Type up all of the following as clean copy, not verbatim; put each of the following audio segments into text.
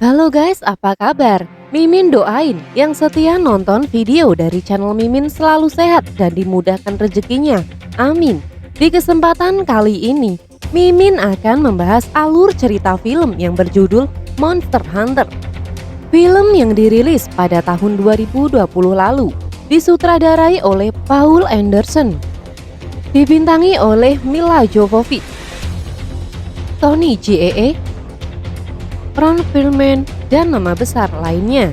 Halo guys, apa kabar? Mimin doain yang setia nonton video dari channel Mimin selalu sehat dan dimudahkan rezekinya. Amin. Di kesempatan kali ini, Mimin akan membahas alur cerita film yang berjudul Monster Hunter. Film yang dirilis pada tahun 2020 lalu, disutradarai oleh Paul Anderson. Dibintangi oleh Milla Jovovich, Tony Jaa, Ron Perlman, dan nama besar lainnya.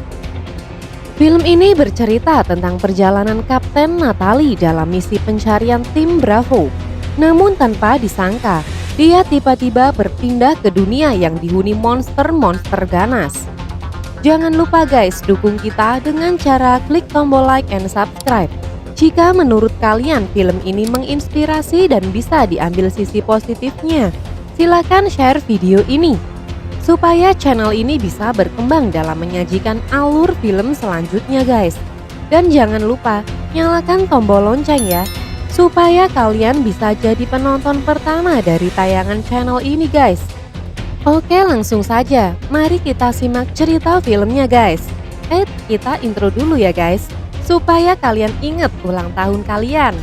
Film ini bercerita tentang perjalanan Kapten Natalie dalam misi pencarian tim Bravo. Namun tanpa disangka, dia tiba-tiba berpindah ke dunia yang dihuni monster-monster ganas. Jangan lupa guys, dukung kita dengan cara klik tombol like and subscribe. Jika menurut kalian film ini menginspirasi dan bisa diambil sisi positifnya, silakan share video ini supaya channel ini bisa berkembang dalam menyajikan alur film selanjutnya guys. Dan jangan lupa nyalakan tombol lonceng ya, supaya kalian bisa jadi penonton pertama dari tayangan channel ini guys. Oke, langsung saja, mari kita simak cerita filmnya guys. Kita intro dulu ya guys, supaya kalian ingat ulang tahun kalian.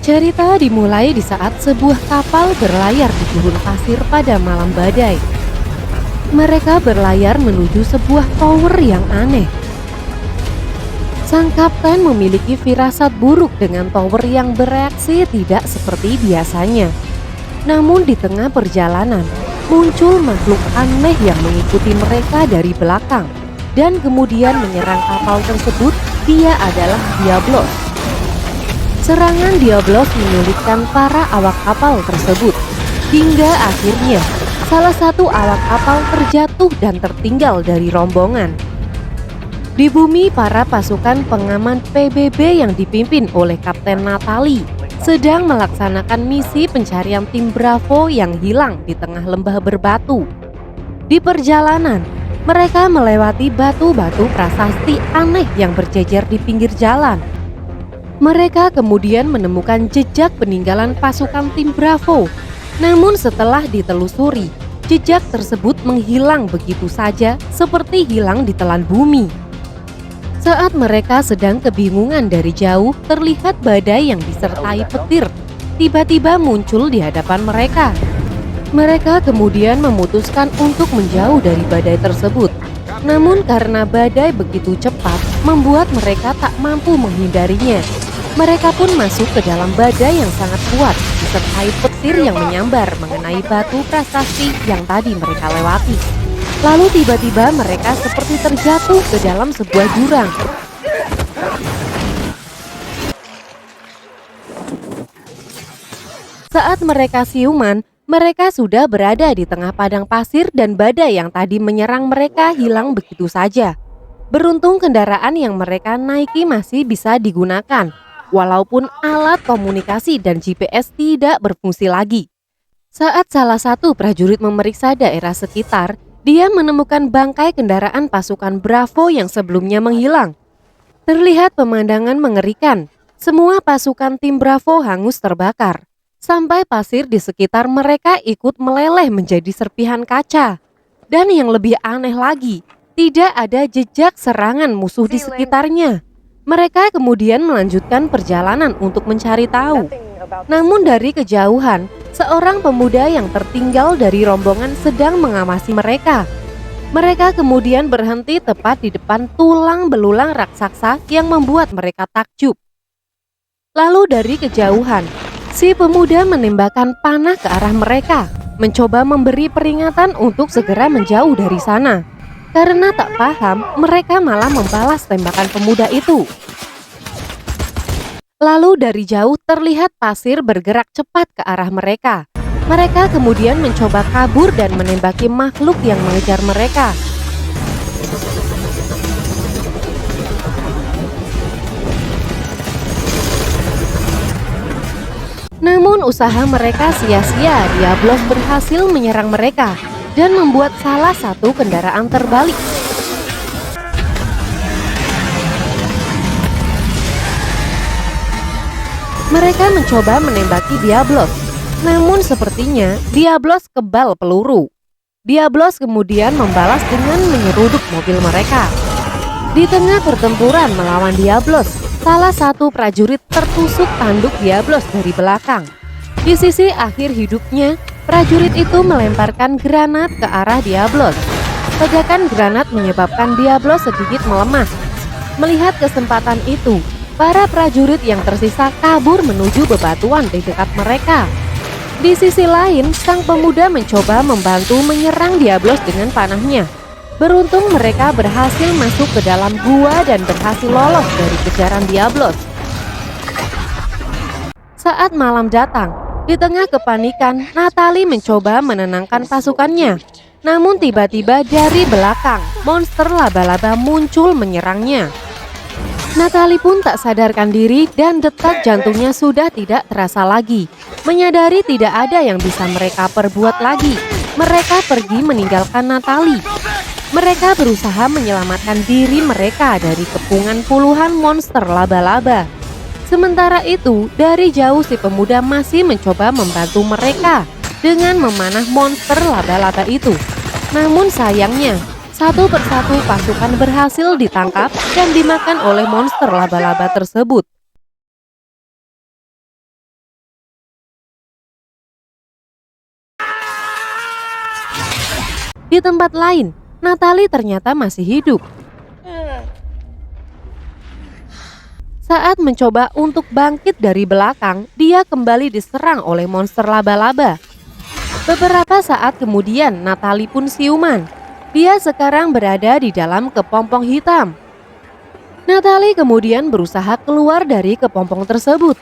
Cerita dimulai di saat sebuah kapal berlayar di gurun pasir pada malam badai. Mereka berlayar menuju sebuah tower yang aneh. Sang kapten memiliki firasat buruk dengan tower yang bereaksi tidak seperti biasanya. Namun di tengah perjalanan, muncul makhluk aneh yang mengikuti mereka dari belakang dan kemudian menyerang kapal tersebut. Dia adalah Diablos. Serangan Diablos menyulitkan para awak kapal tersebut, hingga akhirnya salah satu awak kapal terjatuh dan tertinggal dari rombongan. Di bumi, para pasukan pengaman PBB yang dipimpin oleh Kapten Natalie sedang melaksanakan misi pencarian tim Bravo yang hilang di tengah lembah berbatu. Di perjalanan, mereka melewati batu-batu prasasti aneh yang berjejer di pinggir jalan. Mereka kemudian menemukan jejak peninggalan pasukan tim Bravo. Namun setelah ditelusuri, jejak tersebut menghilang begitu saja seperti hilang ditelan bumi. Saat mereka sedang kebingungan, dari jauh terlihat badai yang disertai petir tiba-tiba muncul di hadapan mereka. Mereka kemudian memutuskan untuk menjauh dari badai tersebut. Namun karena badai begitu cepat, membuat mereka tak mampu menghindarinya. Mereka pun masuk ke dalam badai yang sangat kuat, disertai petir yang menyambar mengenai batu prasasti yang tadi mereka lewati. Lalu tiba-tiba mereka seperti terjatuh ke dalam sebuah jurang. Saat mereka siuman, mereka sudah berada di tengah padang pasir dan badai yang tadi menyerang mereka hilang begitu saja. Beruntung kendaraan yang mereka naiki masih bisa digunakan, walaupun alat komunikasi dan GPS tidak berfungsi lagi. Saat salah satu prajurit memeriksa daerah sekitar, dia menemukan bangkai kendaraan pasukan Bravo yang sebelumnya menghilang. Terlihat pemandangan mengerikan. Semua pasukan tim Bravo hangus terbakar, sampai pasir di sekitar mereka ikut meleleh menjadi serpihan kaca. Dan yang lebih aneh lagi, tidak ada jejak serangan musuh di sekitarnya. Mereka kemudian melanjutkan perjalanan untuk mencari tahu. Namun dari kejauhan, seorang pemuda yang tertinggal dari rombongan sedang mengawasi mereka. Mereka kemudian berhenti tepat di depan tulang belulang raksasa yang membuat mereka takjub. Lalu dari kejauhan, si pemuda menembakkan panah ke arah mereka, mencoba memberi peringatan untuk segera menjauh dari sana. Karena tak paham, mereka malah membalas tembakan pemuda itu. Lalu dari jauh terlihat pasir bergerak cepat ke arah mereka. Mereka kemudian mencoba kabur dan menembaki makhluk yang mengejar mereka. Namun usaha mereka sia-sia. Diablos berhasil menyerang mereka. dan membuat salah satu kendaraan terbalik. Mereka mencoba menembaki Diablos, namun sepertinya Diablos kebal peluru. Diablos kemudian membalas dengan menyeruduk mobil mereka. Di tengah pertempuran melawan Diablos, salah satu prajurit tertusuk tanduk Diablos dari belakang. Di sisi akhir hidupnya, prajurit itu melemparkan granat ke arah Diablos. Ledakan granat menyebabkan Diablos sedikit melemah. Melihat kesempatan itu, para prajurit yang tersisa kabur menuju bebatuan di dekat mereka. Di sisi lain, sang pemuda mencoba membantu menyerang Diablos dengan panahnya. Beruntung mereka berhasil masuk ke dalam gua dan berhasil lolos dari kejaran Diablos. Saat malam datang, di tengah kepanikan, Natalie mencoba menenangkan pasukannya. Namun tiba-tiba dari belakang, monster laba-laba muncul menyerangnya. Natalie pun tak sadarkan diri dan detak jantungnya sudah tidak terasa lagi. Menyadari tidak ada yang bisa mereka perbuat lagi, mereka pergi meninggalkan Natalie. Mereka berusaha menyelamatkan diri mereka dari kepungan puluhan monster laba-laba. Sementara itu, dari jauh si pemuda masih mencoba membantu mereka dengan memanah monster laba-laba itu. Namun sayangnya, satu persatu pasukan berhasil ditangkap dan dimakan oleh monster laba-laba tersebut. Di tempat lain, Natalie ternyata masih hidup. Saat mencoba untuk bangkit dari belakang, dia kembali diserang oleh monster laba-laba. Beberapa saat kemudian, Natalie pun siuman. Dia sekarang berada di dalam kepompong hitam. Natalie kemudian berusaha keluar dari kepompong tersebut.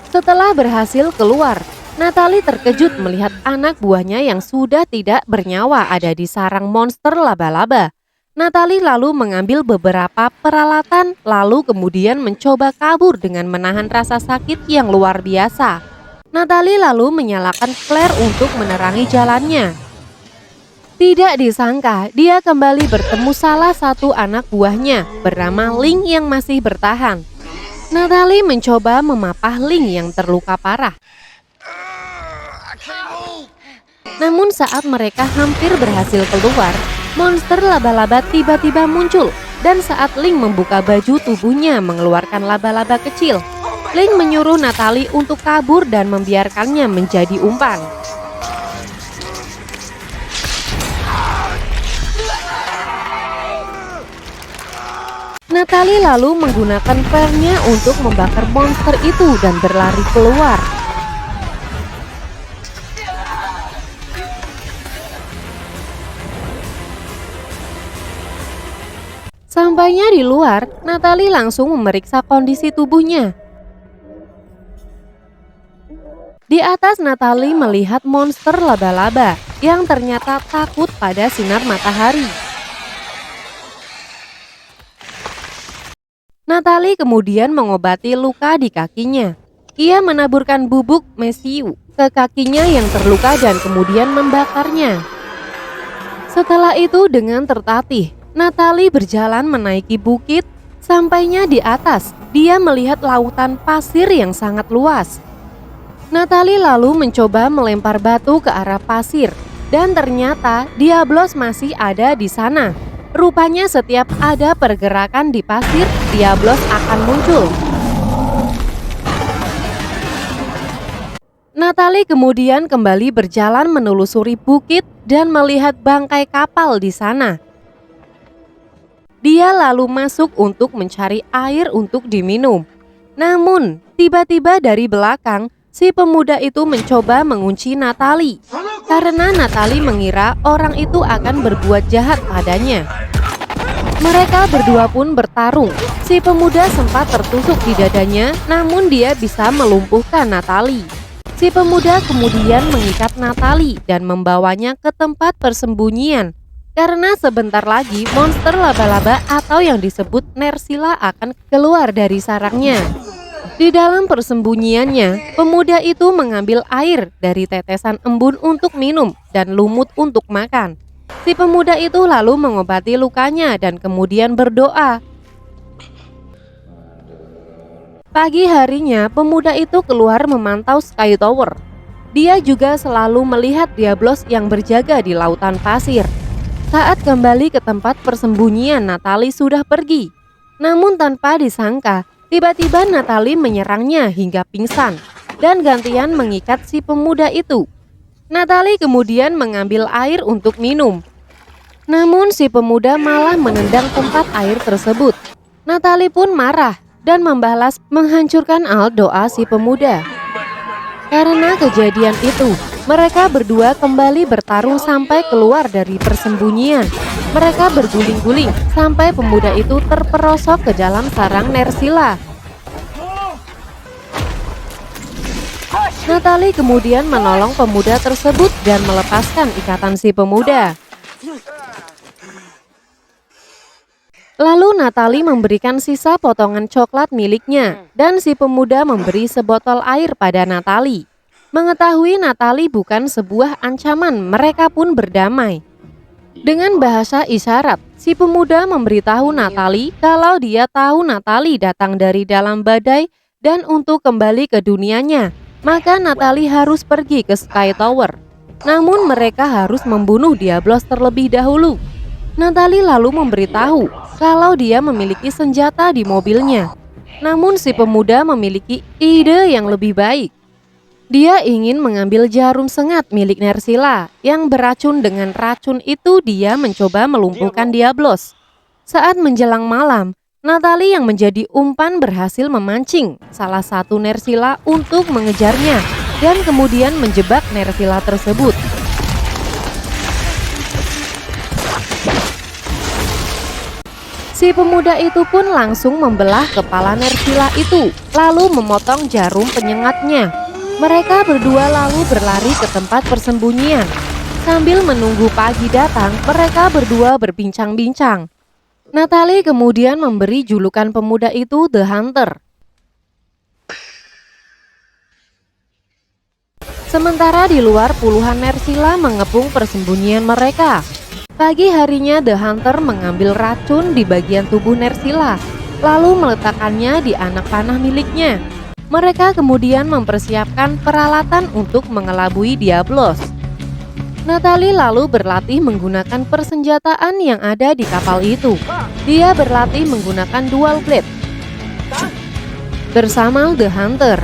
Setelah berhasil keluar, Natalie terkejut melihat anak buahnya yang sudah tidak bernyawa ada di sarang monster laba-laba. Natalie lalu mengambil beberapa peralatan, lalu kemudian mencoba kabur dengan menahan rasa sakit yang luar biasa. Natalie lalu menyalakan flare untuk menerangi jalannya. Tidak disangka, dia kembali bertemu salah satu anak buahnya bernama Link yang masih bertahan. Natalie mencoba memapah Link yang terluka parah. Namun saat mereka hampir berhasil keluar, monster laba-laba tiba-tiba muncul. Dan saat Link membuka baju tubuhnya mengeluarkan laba-laba kecil, Link menyuruh Natalie untuk kabur dan membiarkannya menjadi umpan. Natalie lalu menggunakan flare-nya untuk membakar monster itu dan berlari keluar. Sampainya di luar, Natalie langsung memeriksa kondisi tubuhnya. Di atas Natalie melihat monster laba-laba yang ternyata takut pada sinar matahari. Natalie kemudian mengobati luka di kakinya. Ia menaburkan bubuk mesiu ke kakinya yang terluka dan kemudian membakarnya. Setelah itu dengan tertatih, Natalie berjalan menaiki bukit. Sampainya di atas, dia melihat lautan pasir yang sangat luas. Natalie lalu mencoba melempar batu ke arah pasir, dan ternyata Diablos masih ada di sana. Rupanya setiap ada pergerakan di pasir, Diablos akan muncul. Natalie kemudian kembali berjalan menelusuri bukit dan melihat bangkai kapal di sana. Dia lalu masuk untuk mencari air untuk diminum. Namun, tiba-tiba dari belakang, si pemuda itu mencoba mengunci Natalie. Karena Natalie mengira orang itu akan berbuat jahat padanya. Mereka berdua pun bertarung. Si pemuda sempat tertusuk di dadanya, namun dia bisa melumpuhkan Natalie. Si pemuda kemudian mengikat Natalie dan membawanya ke tempat persembunyian. Karena sebentar lagi monster laba-laba atau yang disebut Nersila akan keluar dari sarangnya. Di dalam persembunyiannya, pemuda itu mengambil air dari tetesan embun untuk minum dan lumut untuk makan. Si pemuda itu lalu mengobati lukanya dan kemudian berdoa. Pagi harinya, pemuda itu keluar memantau Sky Tower. Dia juga selalu melihat Diablos yang berjaga di lautan pasir. Saat kembali ke tempat persembunyian, Natalie sudah pergi. Namun tanpa disangka, tiba-tiba Natalie menyerangnya hingga pingsan dan gantian mengikat si pemuda itu. Natalie kemudian mengambil air untuk minum. Namun si pemuda malah menendang tempat air tersebut. Natalie pun marah dan membalas menghancurkan doa si pemuda. Karena kejadian itu, mereka berdua kembali bertarung sampai keluar dari persembunyian. Mereka berguling-guling sampai pemuda itu terperosok ke dalam sarang Nersila. Natalie kemudian menolong pemuda tersebut dan melepaskan ikatan si pemuda. Lalu Natalie memberikan sisa potongan coklat miliknya dan si pemuda memberi sebotol air pada Natalie. Mengetahui Natalie bukan sebuah ancaman, mereka pun berdamai. Dengan bahasa isyarat, si pemuda memberitahu Natalie kalau dia tahu Natalie datang dari dalam badai dan untuk kembali ke dunianya, maka Natalie harus pergi ke Sky Tower. Namun mereka harus membunuh Diablos terlebih dahulu. Natalie lalu memberitahu kalau dia memiliki senjata di mobilnya. Namun si pemuda memiliki ide yang lebih baik. Dia ingin mengambil jarum sengat milik Nersila yang beracun. Dengan racun itu dia mencoba melumpuhkan Diablos. Saat menjelang malam, Natalie yang menjadi umpan berhasil memancing salah satu Nersila untuk mengejarnya dan kemudian menjebak Nersila tersebut. Si pemuda itu pun langsung membelah kepala Nersila itu, lalu memotong jarum penyengatnya. Mereka berdua lalu berlari ke tempat persembunyian. Sambil menunggu pagi datang, mereka berdua berbincang-bincang. Natalie kemudian memberi julukan pemuda itu The Hunter. Sementara di luar puluhan Nersila mengepung persembunyian mereka. Pagi harinya The Hunter mengambil racun di bagian tubuh Nersila, lalu meletakkannya di anak panah miliknya. Mereka kemudian mempersiapkan peralatan untuk mengelabui Diablos. Natalie lalu berlatih menggunakan persenjataan yang ada di kapal itu. Dia berlatih menggunakan dual blade bersama The Hunter.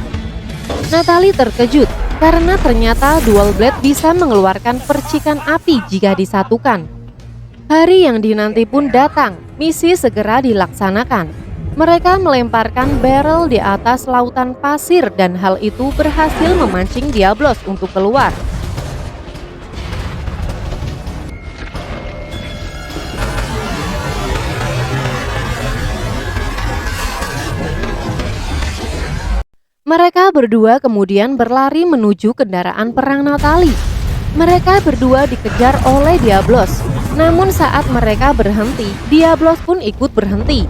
Natalie terkejut karena ternyata dual blade bisa mengeluarkan percikan api jika disatukan. Hari yang dinanti pun datang, misi segera dilaksanakan. Mereka melemparkan barrel di atas lautan pasir dan hal itu berhasil memancing Diablos untuk keluar. Mereka berdua kemudian berlari menuju kendaraan perang Natalie. Mereka berdua dikejar oleh Diablos. Namun saat mereka berhenti, Diablos pun ikut berhenti.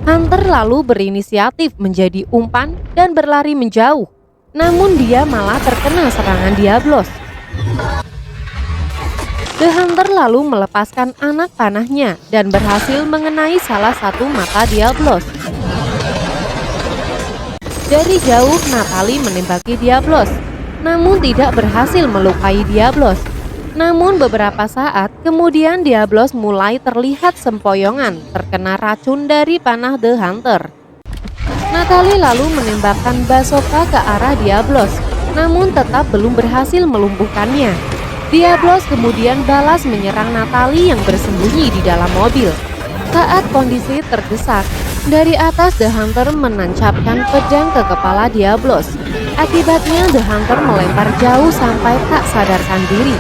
Hunter lalu berinisiatif menjadi umpan dan berlari menjauh. Namun dia malah terkena serangan Diablos. The Hunter lalu melepaskan anak panahnya dan berhasil mengenai salah satu mata Diablos. Dari jauh Natalie menembaki Diablos, namun tidak berhasil melukai Diablos. Namun beberapa saat kemudian Diablos mulai terlihat sempoyongan terkena racun dari panah The Hunter. Natalie lalu menembakkan bazooka ke arah Diablos, namun tetap belum berhasil melumpuhkannya. Diablos kemudian balas menyerang Natalie yang bersembunyi di dalam mobil. Saat kondisi terdesak, dari atas The Hunter menancapkan pedang ke kepala Diablos. Akibatnya The Hunter melempar jauh sampai tak sadarkan diri.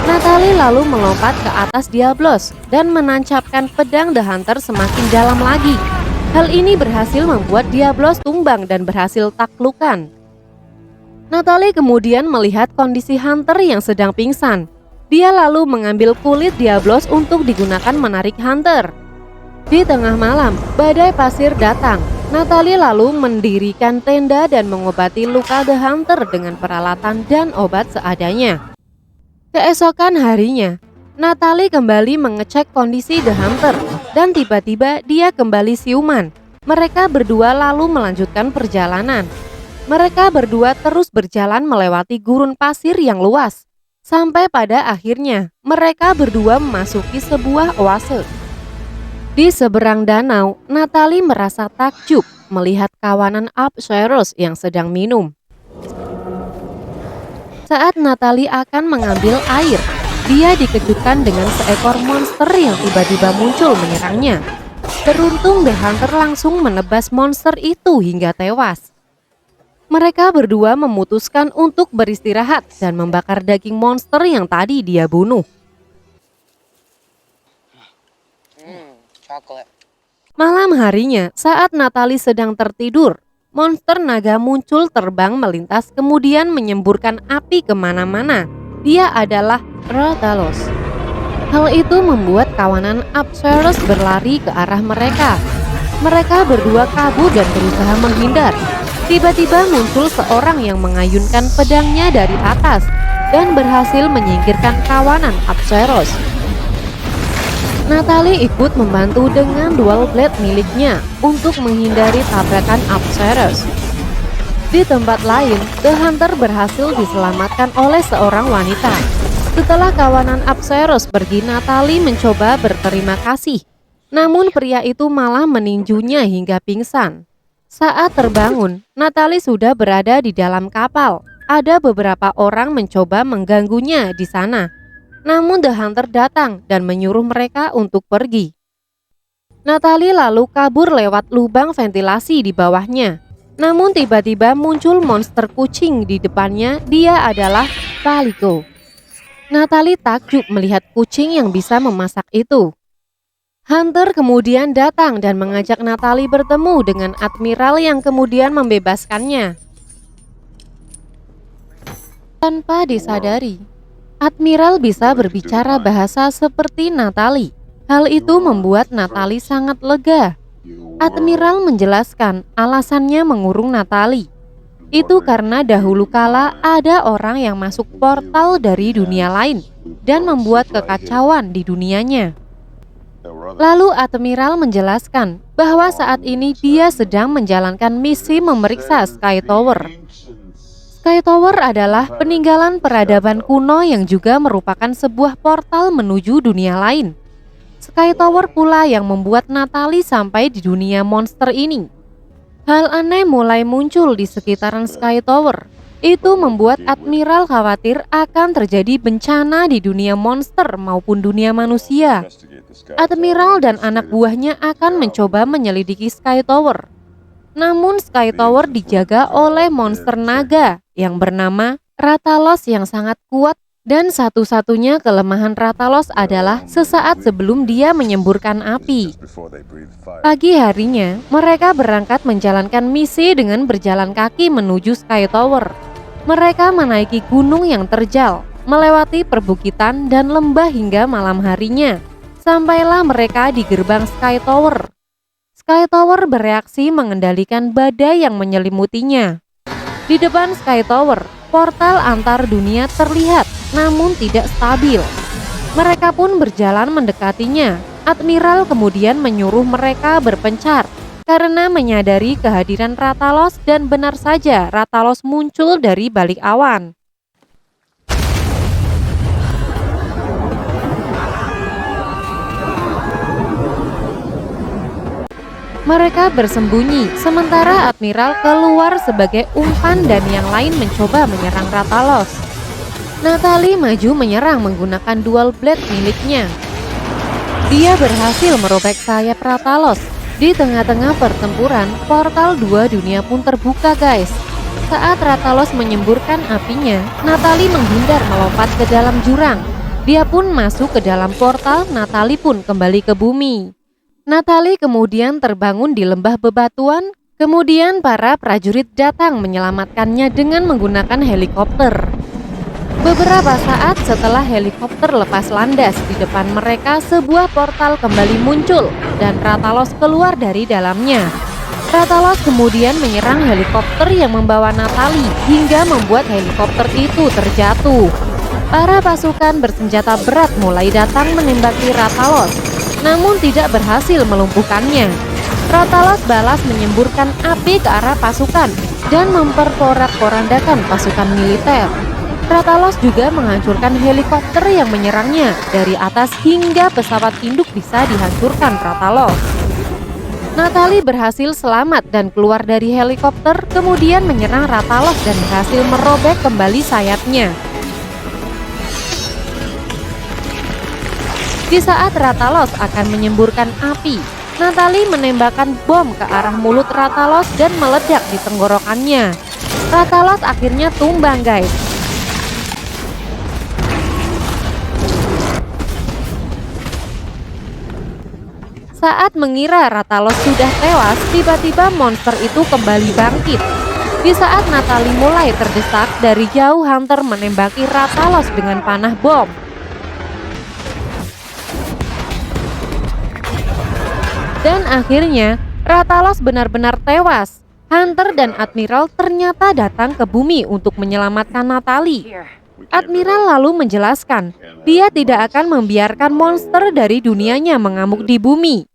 Natalie lalu melompat ke atas Diablos dan menancapkan pedang The Hunter semakin dalam lagi. Hal ini berhasil membuat Diablos tumbang dan berhasil taklukan. Natalie kemudian melihat kondisi Hunter yang sedang pingsan. Dia lalu mengambil kulit Diablos untuk digunakan menarik Hunter. Di tengah malam, badai pasir datang. Natalie lalu mendirikan tenda dan mengobati luka The Hunter dengan peralatan dan obat seadanya. Keesokan harinya, Natalie kembali mengecek kondisi The Hunter dan tiba-tiba dia kembali siuman. Mereka berdua lalu melanjutkan perjalanan. Mereka berdua terus berjalan melewati gurun pasir yang luas. Sampai pada akhirnya, mereka berdua memasuki sebuah oase. Di seberang danau, Natalie merasa takjub melihat kawanan Apsaros yang sedang minum. Saat Natalie akan mengambil air, dia dikejutkan dengan seekor monster yang tiba-tiba muncul menyerangnya. Beruntung The Hunter langsung menebas monster itu hingga tewas. Mereka berdua memutuskan untuk beristirahat dan membakar daging monster yang tadi dia bunuh. Malam harinya, saat Natalie sedang tertidur, monster naga muncul terbang melintas kemudian menyemburkan api kemana-mana. Dia adalah Ratalos. Hal itu membuat kawanan Apsaros berlari ke arah mereka. Mereka berdua kabur dan berusaha menghindar. Tiba-tiba muncul seorang yang mengayunkan pedangnya dari atas dan berhasil menyingkirkan kawanan Apsaros. Natalie ikut membantu dengan dual blade miliknya untuk menghindari tabrakan Apsaros. Di tempat lain, The Hunter berhasil diselamatkan oleh seorang wanita. Setelah kawanan Apsaros pergi, Natalie mencoba berterima kasih. Namun pria itu malah meninjunya hingga pingsan. Saat terbangun, Natalie sudah berada di dalam kapal. Ada beberapa orang mencoba mengganggunya di sana. Namun The Hunter datang dan menyuruh mereka untuk pergi. Natalie lalu kabur lewat lubang ventilasi di bawahnya. Namun tiba-tiba muncul monster kucing di depannya. Dia adalah Palico. Natalie takjub melihat kucing yang bisa memasak itu. Hunter kemudian datang dan mengajak Natalie bertemu dengan Admiral yang kemudian membebaskannya. Tanpa disadari, Admiral bisa berbicara bahasa seperti Natalie. Hal itu membuat Natalie sangat lega. Admiral menjelaskan alasannya mengurung Natalie. Itu karena dahulu kala ada orang yang masuk portal dari dunia lain dan membuat kekacauan di dunianya. Lalu Admiral menjelaskan bahwa saat ini dia sedang menjalankan misi memeriksa Sky Tower. Sky Tower adalah peninggalan peradaban kuno yang juga merupakan sebuah portal menuju dunia lain. Sky Tower pula yang membuat Natalie sampai di dunia monster ini. Hal aneh mulai muncul di sekitaran Sky Tower. Itu membuat Admiral khawatir akan terjadi bencana di dunia monster maupun dunia manusia. Admiral dan anak buahnya akan mencoba menyelidiki Sky Tower. Namun Sky Tower dijaga oleh monster naga yang bernama Ratalos yang sangat kuat, dan satu-satunya kelemahan Ratalos adalah sesaat sebelum dia menyemburkan api. Pagi harinya, mereka berangkat menjalankan misi dengan berjalan kaki menuju Sky Tower. Mereka menaiki gunung yang terjal, melewati perbukitan dan lembah hingga malam harinya. Sampailah mereka di gerbang Sky Tower. Sky Tower bereaksi mengendalikan badai yang menyelimutinya. Di depan Sky Tower, portal antar dunia terlihat namun tidak stabil. Mereka pun berjalan mendekatinya. Admiral kemudian menyuruh mereka berpencar karena menyadari kehadiran Ratalos, dan benar saja Ratalos muncul dari balik awan. Mereka bersembunyi, sementara Admiral keluar sebagai umpan dan yang lain mencoba menyerang Ratalos. Natalie maju menyerang menggunakan dual blade miliknya. Dia berhasil merobek sayap Ratalos. Di tengah-tengah pertempuran, portal dua dunia pun terbuka, guys. Saat Ratalos menyemburkan apinya, Natalie menghindar melompat ke dalam jurang. Dia pun masuk ke dalam portal, Natalie pun kembali ke bumi. Natalie kemudian terbangun di lembah bebatuan. Kemudian para prajurit datang menyelamatkannya dengan menggunakan helikopter. Beberapa saat setelah helikopter lepas landas di depan mereka, sebuah portal kembali muncul dan Rathalos keluar dari dalamnya. Rathalos kemudian menyerang helikopter yang membawa Natalie hingga membuat helikopter itu terjatuh. Para pasukan bersenjata berat mulai datang menembaki Rathalos, namun tidak berhasil melumpuhkannya. Rathalos balas menyemburkan api ke arah pasukan dan memperporak-porandakan pasukan militer. Rathalos juga menghancurkan helikopter yang menyerangnya dari atas hingga pesawat induk bisa dihancurkan Rathalos. Natalie berhasil selamat dan keluar dari helikopter, kemudian menyerang Rathalos dan berhasil merobek kembali sayapnya. Di saat Rathalos akan menyemburkan api, Natalie menembakkan bom ke arah mulut Rathalos dan meledak di tenggorokannya. Rathalos akhirnya tumbang, guys. Saat mengira Rathalos sudah tewas, tiba-tiba monster itu kembali bangkit. Di saat Natalie mulai terdesak, dari jauh Hunter menembaki Rathalos dengan panah bom. Dan akhirnya, Rathalos benar-benar tewas. Hunter dan Admiral ternyata datang ke bumi untuk menyelamatkan Natalie. Admiral lalu menjelaskan, dia tidak akan membiarkan monster dari dunianya mengamuk di bumi.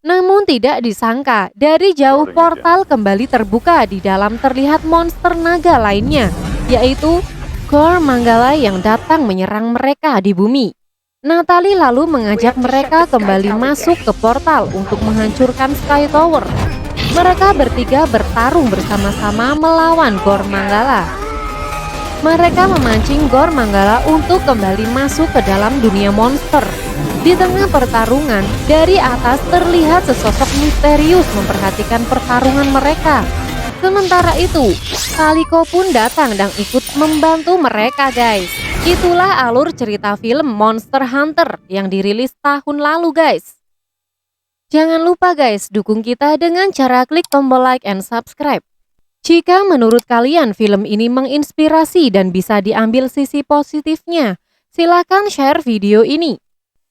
Namun tidak disangka, dari jauh portal kembali terbuka. Di dalam terlihat monster naga lainnya, yaitu Gore Mangala yang datang menyerang mereka di bumi. Natalie lalu mengajak mereka kembali masuk ke portal untuk menghancurkan Sky Tower. Mereka bertiga bertarung bersama-sama melawan Gore Mangala. Mereka memancing Gore Mangala untuk kembali masuk ke dalam dunia monster. Di tengah pertarungan, dari atas terlihat sesosok misterius memperhatikan pertarungan mereka. Sementara itu, Kaliko pun datang dan ikut membantu mereka, guys. Itulah alur cerita film Monster Hunter yang dirilis tahun lalu, guys. Jangan lupa guys, dukung kita dengan cara klik tombol like and subscribe. Jika menurut kalian film ini menginspirasi dan bisa diambil sisi positifnya, silakan share video ini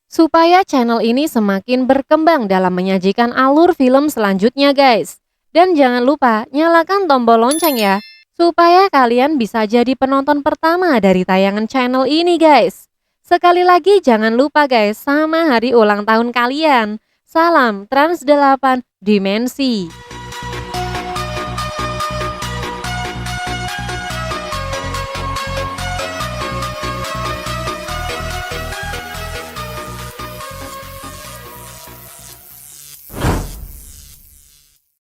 supaya channel ini semakin berkembang dalam menyajikan alur film selanjutnya, guys. Dan jangan lupa nyalakan tombol lonceng ya, supaya kalian bisa jadi penonton pertama dari tayangan channel ini, guys. Sekali lagi jangan lupa guys, sama hari ulang tahun kalian. Salam Trans 8 Dimensi.